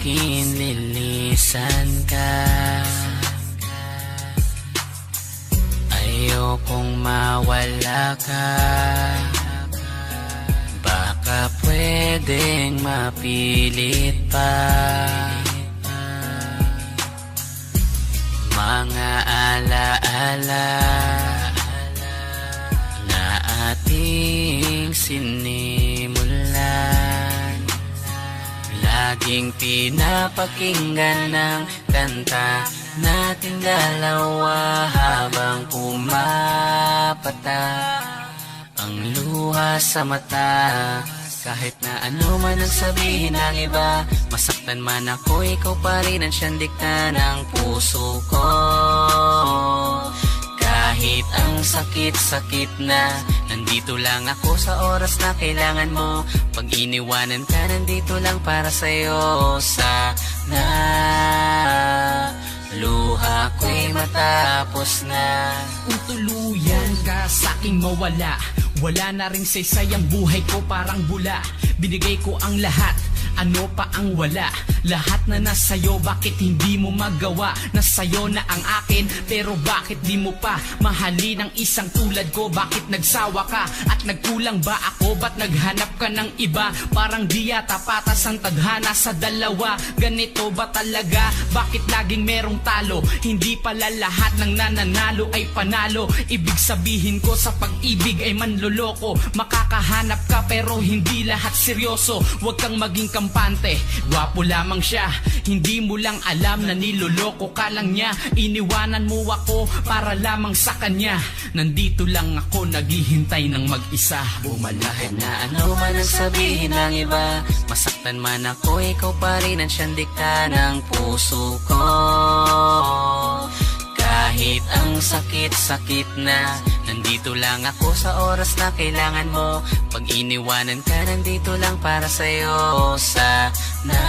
akin lilisan ka. Ayokong mawala ka. Baka pwedeng mapilit pa. Mga alaala na ating sinimulan, laging pinapakinggan ng kanta nating dalawa habang pumapata ang luha sa mata. Kahit na ano man ang sabihin ng iba, masaktan man ako, ikaw pa rin ang siyang dikta ng puso ko. Kahit ang sakit-sakit na, nandito lang ako sa oras na kailangan mo. Pag iniwanan ka, nandito lang para sa'yo. Sana luha ko'y matapos na. Kung tuluyan ka sa'king mawala, wala na ring saysay ang buhay ko, parang bula. Binigay ko ang lahat, ano pa ang wala? Lahat na nasa'yo, bakit hindi mo magawa? Nasa'yo na ang akin, pero bakit di mo pa mahalin ang isang tulad ko? Bakit nagsawa ka at nagkulang ba ako? Ba't naghanap ka ng iba? Parang di yata patas ang tadhana sa dalawa. Ganito ba talaga? Bakit laging merong talo? Hindi pala lahat ng nananalo ay panalo. Ibig sabihin ko sa pag-ibig ay manloloko. Makakahanap ka pero hindi lahat seryoso. Huwag kang maging kampante, gwapo lamang siya. Hindi mo lang alam na niloloko ka lang niya. Iniwanan mo ako para lamang sa kanya. Nandito lang ako naghihintay ng mag-isa. Kahit na ano man ang sabihin ng iba, masaktan man ako, ikaw pa rin ang siyang dikta ng puso ko. Kahit ang sakit-sakit na, nandito lang ako sa oras na kailangan mo. Pag iniwanan ka, nandito lang para sa'yo. Sana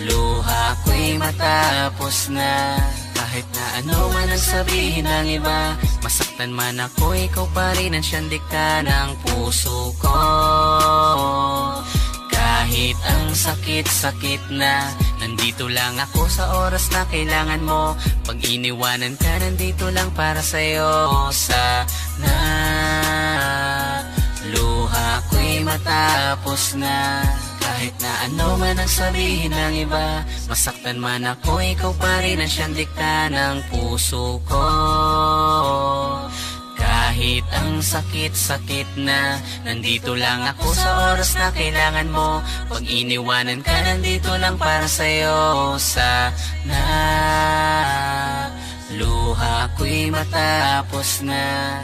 luha ko'y matapos na. Kahit na ano man ang sabihin ng iba, masaktan man ako, ikaw pa rin ang siyang dikta ng puso ko. Kahit ang sakit-sakit na, nandito lang ako sa oras na kailangan mo. Pag iniwanan ka, nandito lang para sa'yo. Sana luha ko'y matapos na. Kahit na ano man ang sabihin ng iba, masaktan man ako, ikaw pa rin ang siyang dikta ng puso ko. Kahit ang sakit-sakit na, nandito lang ako sa oras na kailangan mo. Pag iniwanan ka, nandito lang para sa'yo. Sana luha ko'y matapos na.